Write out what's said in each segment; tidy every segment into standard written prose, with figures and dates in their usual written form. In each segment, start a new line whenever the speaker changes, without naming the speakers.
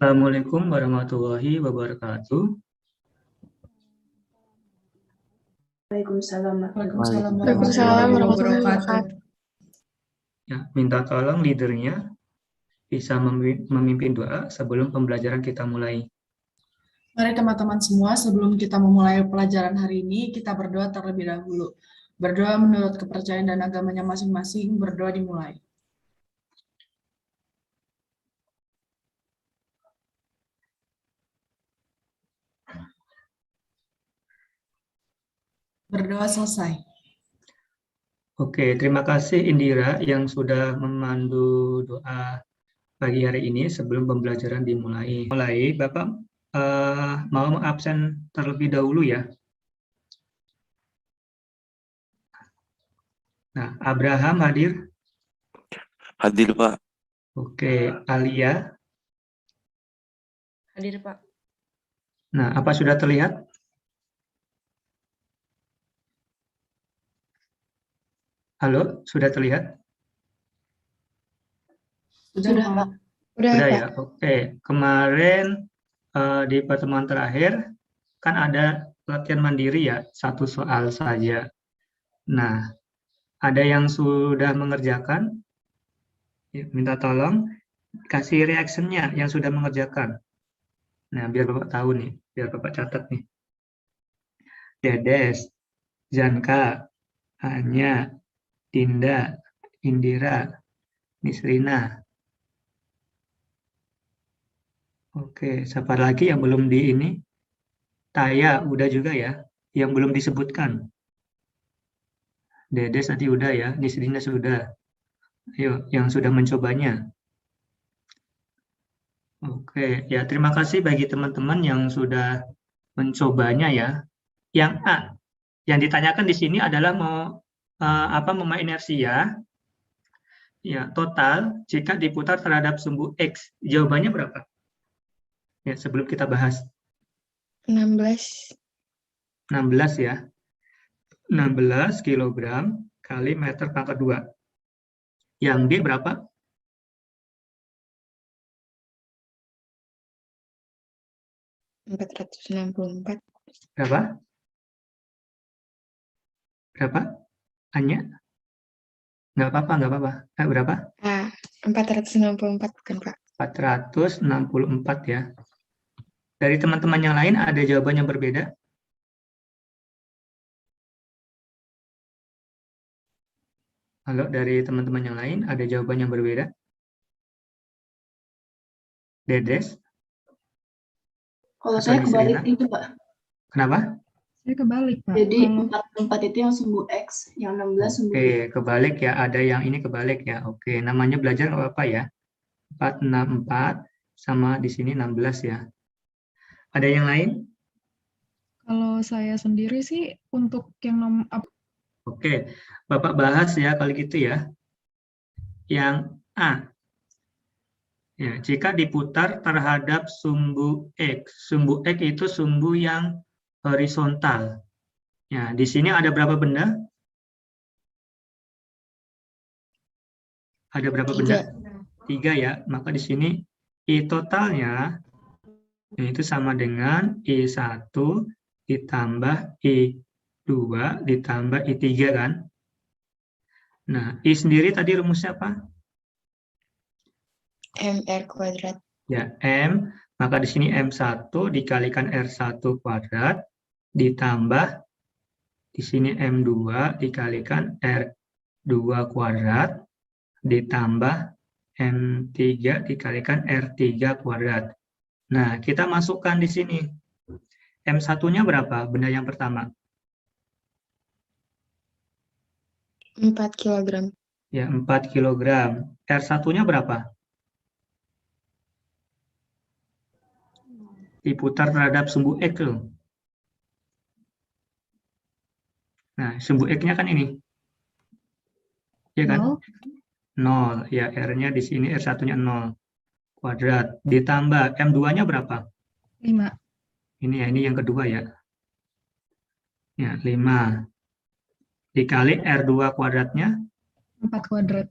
Assalamualaikum warahmatullahi wabarakatuh.
Waalaikumsalam.
Waalaikumsalam
warahmatullahi wabarakatuh.
Ya, minta tolong leadernya bisa memimpin doa sebelum pembelajaran kita mulai.
Mari teman-teman semua, sebelum kita memulai pelajaran hari ini, kita berdoa terlebih dahulu. Berdoa menurut kepercayaan dan agamanya masing-masing, berdoa dimulai. Berdoa selesai.
Oke, terima kasih Indira yang sudah memandu doa pagi hari ini sebelum pembelajaran dimulai. Bapak mau absen terlebih dahulu ya. Nah, Abraham hadir?
Hadir, Pak.
Oke, Alia?
Hadir, Pak.
Nah, apa sudah terlihat? Halo, sudah terlihat?
Sudah, Pak.
Sudah ya, oke. Kemarin di pertemuan terakhir kan ada latihan mandiri ya, satu soal saja. Nah, ada yang sudah mengerjakan? Ya, minta tolong kasih reaksinya yang sudah mengerjakan. Nah, biar Bapak tahu nih, biar Bapak catat nih. Dedes, Janka, Anya, Dinda, Indira, Nisrina. Oke, siapa lagi yang belum di ini? Taya, udah juga ya. Yang belum disebutkan. Dedes nanti udah ya, Nisrina sudah. Ayo, yang sudah mencobanya. Oke, ya terima kasih bagi teman-teman yang sudah mencobanya ya. Yang A, yang ditanyakan di sini adalah mau inersia. Ya, total jika diputar terhadap sumbu X. Jawabannya berapa? Ya, sebelum kita bahas.
16.
16 ya. 16 kilogram kali meter pangkat 2. Yang B berapa?
$464.
Berapa? Berapa? Anya? Nggak apa-apa. Berapa?
464 bukan, Pak?
464 ya. Dari teman-teman yang lain ada jawaban yang berbeda? Halo, dari teman-teman yang lain ada jawaban yang berbeda? Dedes?
Kalau
Atau
saya kebalik
Nisrina?
itu, Pak.
Kenapa?
Saya kebalik, Pak.
Jadi 44 itu yang sumbu X, yang 16 sumbu Y.
Oke, kebalik ya. Ada yang ini kebalik ya. Oke, namanya belajar nggak apa-apa ya. 464 sama di sini 16 ya. Ada yang lain?
Kalau saya sendiri sih untuk yang
Oke, Bapak bahas ya kalau gitu ya. Yang A. Ya, jika diputar terhadap sumbu X. Sumbu X itu sumbu yang horizontal. Ya, di sini ada berapa benda? Ada berapa benda? 3 ya. Maka di sini I totalnya itu sama dengan I1 ditambah I2 ditambah I3 kan? Nah, I sendiri tadi rumusnya apa?
MR kuadrat.
Ya, M. Maka di sini M1 dikalikan R1 kuadrat ditambah di sini M2 dikalikan R2 kuadrat ditambah M3 dikalikan R3 kuadrat. Nah, kita masukkan di sini. M1-nya berapa? Benda yang pertama.
4 kilogram.
Ya, 4 kilogram. R1-nya berapa? Diputar terhadap sumbu X loh. Nah, sumbu X-nya kan ini. Ya kan? 0. Ya, R-nya di sini R1-nya 0. Kuadrat. Ditambah M2-nya berapa?
5.
Ini ya, ini yang kedua ya. Ya, 5. Dikali R2 kuadratnya?
4 kuadrat.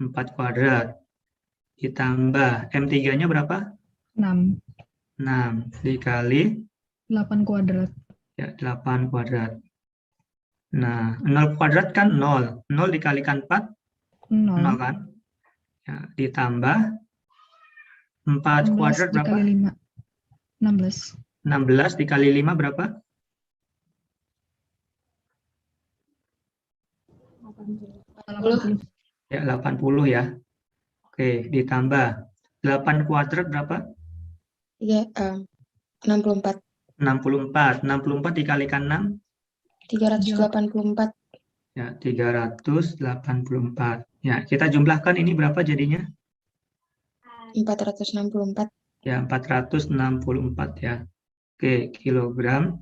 4 kuadrat. Ditambah M3-nya berapa?
6.
6 dikali
8 kuadrat.
ya 8 kuadrat. Nah, 0 kuadrat kan 0. 0 dikalikan 4, 0
0.
kan? Ya, ditambah 4
16
kuadrat berapa?
dikali 5. 16.
16 dikali 5 berapa?
80.
Ya, 80 ya. Oke, ditambah 8 kuadrat berapa?
64.
64. 64 dikalikan 6?
384.
Ya, 384. Ya, kita jumlahkan ini berapa jadinya?
464.
Ya, 464 ya. Oke, kilogram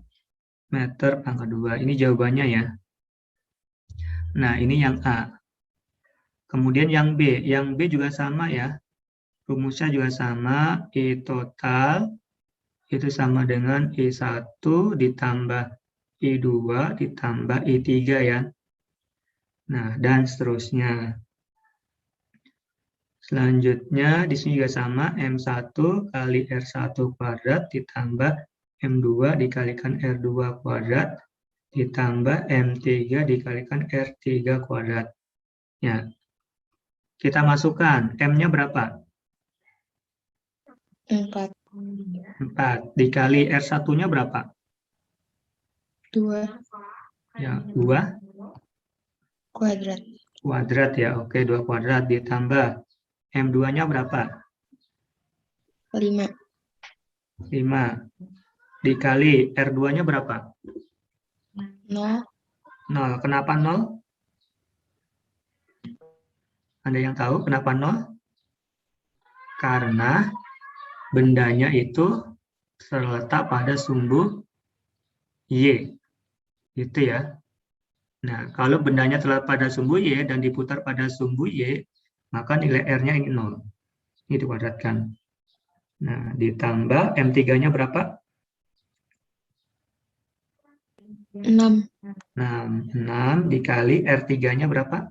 meter pangkat 2. Ini jawabannya ya. Nah, ini yang A. Kemudian yang B. Yang B juga sama ya. Rumusnya juga sama. I total itu sama dengan I1 ditambah I2 ditambah I3 ya. Nah, dan seterusnya. Selanjutnya, di sini juga sama. M1 kali R1 kuadrat ditambah M2 dikalikan R2 kuadrat ditambah M3 dikalikan R3 kuadrat. Ya. Kita masukkan. M-nya berapa?
4.
4. Dikali R1-nya berapa?
2
Ya, 2
kuadrat.
kuadrat ya. Oke, 2 kuadrat ditambah M2-nya berapa?
5.
5. Dikali R2-nya berapa?
0.
0. Kenapa 0? Ada yang tahu kenapa 0? Karena bendanya itu terletak pada sumbu Y. Gitu ya. Nah, kalau bendanya terletak pada sumbu Y dan diputar pada sumbu Y, maka nilai R-nya ini 0. Ini dikuadratkan. Nah, ditambah M3-nya berapa?
6.
6 dikali R3-nya berapa?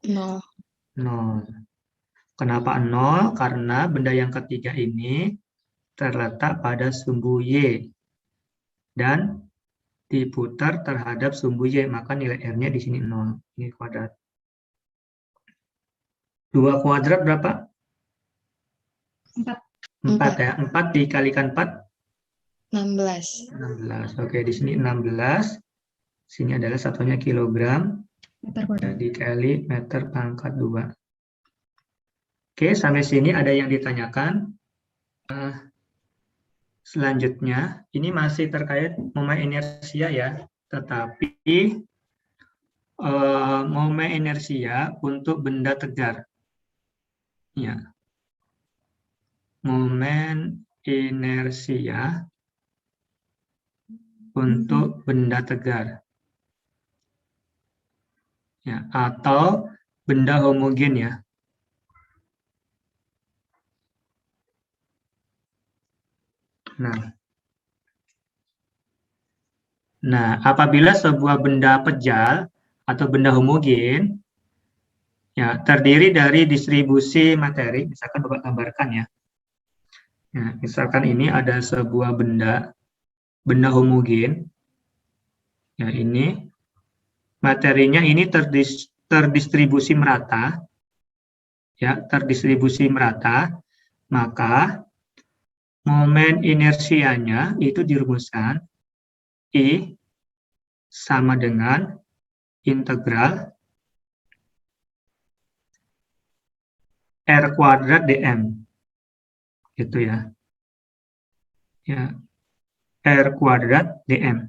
0.
0. Kenapa 0? Karena benda yang ketiga ini terletak pada sumbu Y dan diputar terhadap sumbu Y, maka nilai R-nya di sini 0. Ini kuadrat. 2 kuadrat berapa?
4.
4 ya. 4 dikalikan 4?
16.
16. Oke, di sini 16. Sini adalah satunya kilogram.
Meter kuadrat.
Dikali meter pangkat 2. Oke, sampai sini ada yang ditanyakan. Selanjutnya, ini masih terkait momen inersia ya, tetapi momen inersia untuk benda tegar. Ya. Momen inersia untuk benda tegar. Ya, atau benda homogen ya. Nah, apabila sebuah benda pejal atau benda homogen ya terdiri dari distribusi materi, misalkan Bapak gambarkan ya. Ya, misalkan ini ada sebuah benda homogen. Ya, ini materinya ini terdistribusi merata. Ya, terdistribusi merata, maka momen inersianya itu dirumuskan I sama dengan integral R kuadrat dm. Gitu ya. Ya, R kuadrat dm.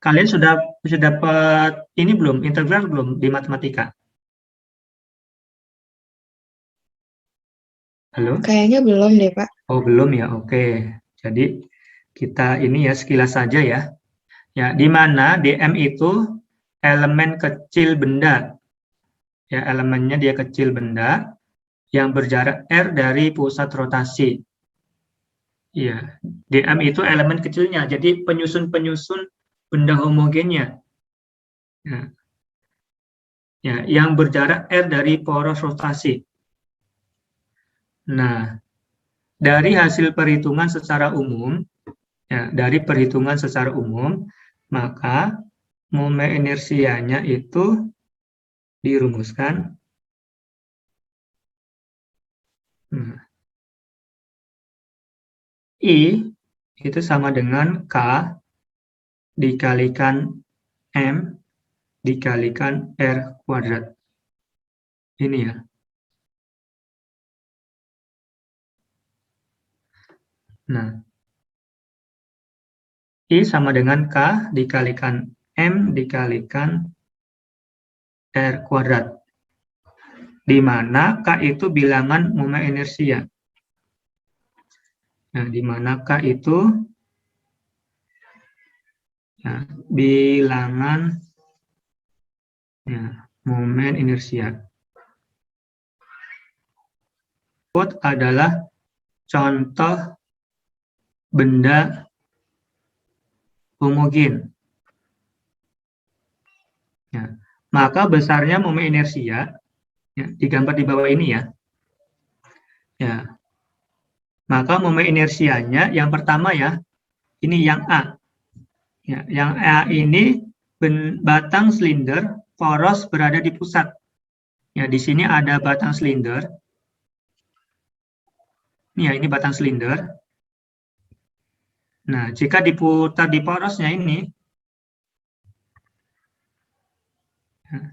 Kalian sudah dapat ini belum? Integral belum di matematika? Halo?
Kayaknya belum deh, Pak.
Oh, belum ya. Oke. Jadi kita ini ya sekilas saja ya. Ya, di mana dm itu elemen kecil benda. Ya, elemennya dia kecil benda yang berjarak r dari pusat rotasi. Iya, dm itu elemen kecilnya. Jadi penyusun-penyusun benda homogennya. Ya, yang berjarak r dari poros rotasi. Nah, dari hasil perhitungan secara umum, ya, dari perhitungan secara umum, maka momen inersianya itu dirumuskan. Nah, I itu sama dengan K dikalikan M dikalikan R kuadrat. Ini ya. Nah, I sama dengan K dikalikan M dikalikan R kuadrat. Di mana K itu bilangan momen inersia. Nah, di mana K itu ya, bilangan ya, momen inersia. Tersebut adalah contoh benda homogen. Ya, maka besarnya momen inersia ya, digambar di bawah ini ya. Ya, maka momen inersianya yang pertama ya, ini yang A. Ya, yang A ini batang silinder poros berada di pusat. Ya, di sini ada batang silinder. Ya, ini batang silinder. Nah, jika diputar di porosnya ini,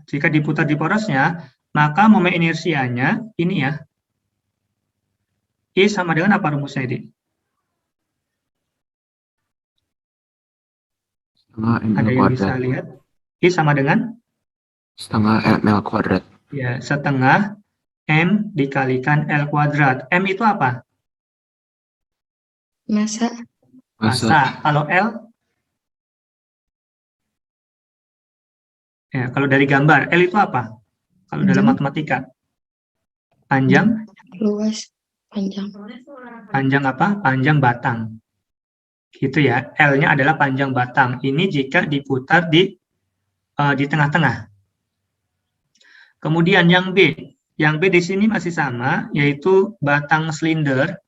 jika diputar di porosnya, maka momen inersianya ini ya, I sama dengan apa rumusnya ini?
Setengah
Ada
ml
yang bisa
kuadrat.
lihat? I sama dengan?
Setengah ml kuadrat.
Ya, setengah M dikalikan L kuadrat. M itu apa?
Masa.
Massa. Kalau L? Ya, kalau dari gambar, L itu apa? Kalau dalam matematika? Panjang?
Luas. Panjang.
Panjang apa? Panjang batang. Gitu ya. L-nya adalah panjang batang. Ini jika diputar di tengah-tengah. Kemudian yang B. Yang B di sini masih sama, yaitu batang silinder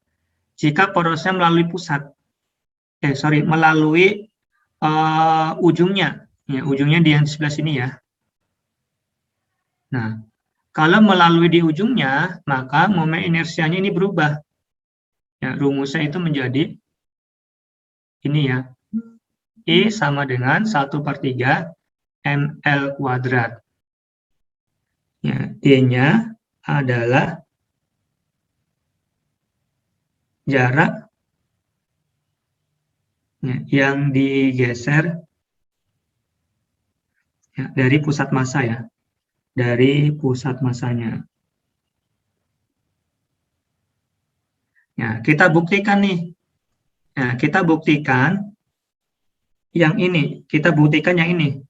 jika porosnya melalui pusat. Melalui ujungnya. Ya, ujungnya di yang sebelah sini ya. Nah, kalau melalui di ujungnya, maka momen inersianya ini berubah. Ya, rumusnya itu menjadi ini ya. I sama dengan 1/3 ml kuadrat. Ya, D-nya adalah jarak ya, yang digeser ya, dari pusat massa ya. Dari pusat massanya. Ya, kita buktikan nih. Nah, kita buktikan yang ini. Kita buktikan yang ini.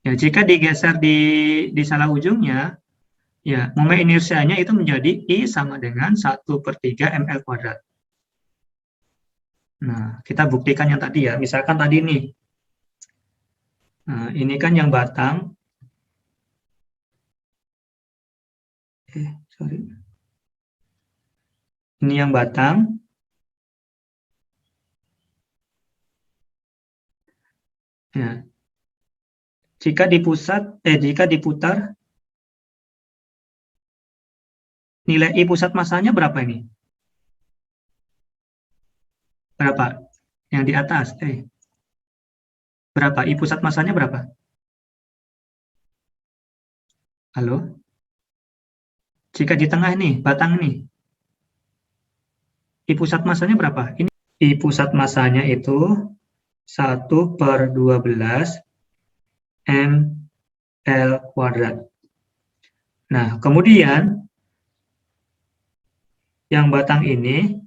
Ya, jika digeser di salah ujungnya, ya, momen inersianya itu menjadi I sama dengan 1/3 ml kuadrat. Nah, kita buktikan yang tadi ya. Misalkan tadi nih. Nah, ini kan yang batang. Sorry. Ini yang batang. Ya. Jika diputar, nilai I pusat massanya berapa ini? Berapa? Yang di atas. Berapa? I pusat massanya berapa? Halo? Jika di tengah nih, batang nih. I pusat massanya berapa? Ini I pusat massanya itu 1/12 ml kuadrat. Nah, kemudian yang batang ini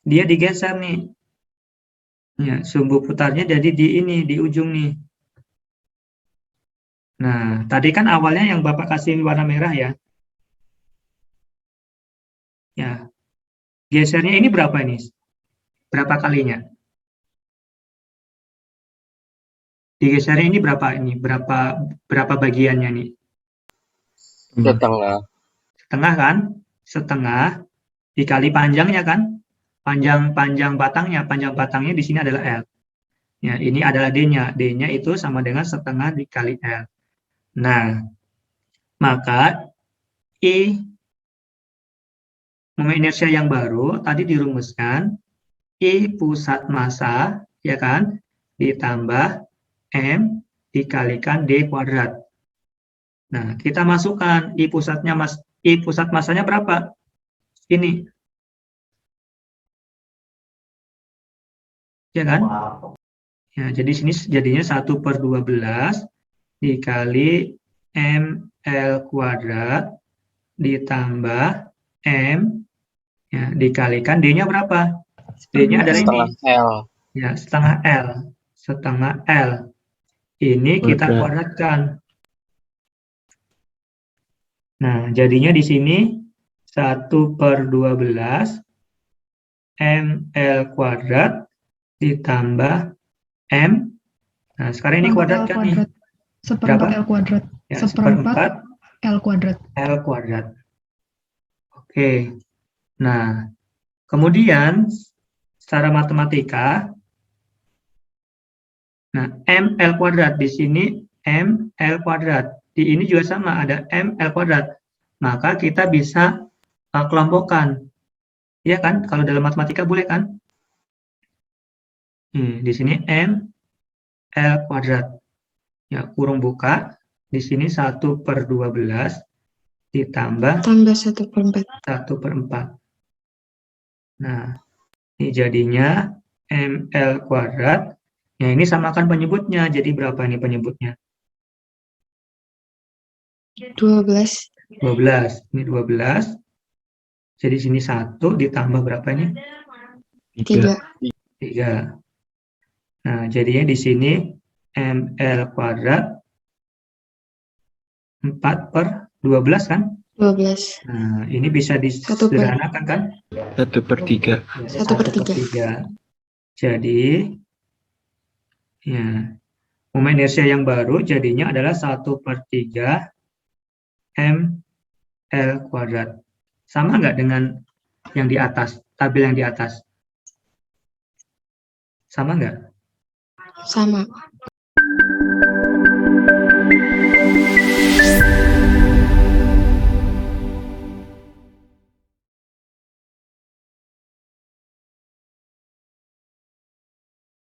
dia digeser nih. Ya, sumbu putarnya jadi di ujung nih. Nah, tadi kan awalnya yang Bapak kasih warna merah ya. Ya. Gesernya ini berapa ini? Berapa kalinya? Digesernya ini berapa ini? Berapa bagiannya nih?
Setengah.
Setengah kan? Setengah dikali panjangnya kan? Panjang batangnya di sini adalah L. Ya, ini adalah D-nya. D-nya itu sama dengan setengah dikali L. Nah, maka I momen inersia yang baru tadi dirumuskan I pusat massa, ya kan, ditambah M dikalikan D kuadrat. Nah, kita masukkan I pusat massanya berapa? Ini. Ya kan? Ya, jadi sini jadinya 1/12 dikali ml kuadrat ditambah m ya, dikalikan D-nya berapa? D-nya adalah ini.
L.
Ya, setengah L. Setengah L. Ini kita kuadratkan. Nah, jadinya di sini 1/12 ml kuadrat ditambah M. Nah, sekarang ini kuadratkan nih.
Seperempat L kuadrat.
Ya,
Seperempat L kuadrat.
L kuadrat. Oke. Nah, kemudian secara matematika, nah ml kuadrat di sini ml kuadrat. Di ini juga sama, ada ml kuadrat. Maka kita bisa kelompokkan. Ya kan? Kalau dalam matematika boleh kan? Di sini M L kuadrat. Ya, kurung buka. Di sini 1/12 ditambah
Tambah 1/4.
1/4. Nah, ini jadinya ML kuadrat. Ya, ini samakan penyebutnya. Jadi berapa ini penyebutnya?
12.
12. Ini 12. Jadi sini 1 ditambah berapa ini?
3.
3. Nah, jadinya di sini ML kuadrat 4/12 kan?
12.
Nah, ini bisa disederhanakan kan?
1/3.
1/3.
Jadi, ya, momen inersia yang baru jadinya adalah 1/3 ml kuadrat. Sama nggak dengan yang di atas, tabel yang di atas? Sama nggak?
Sama.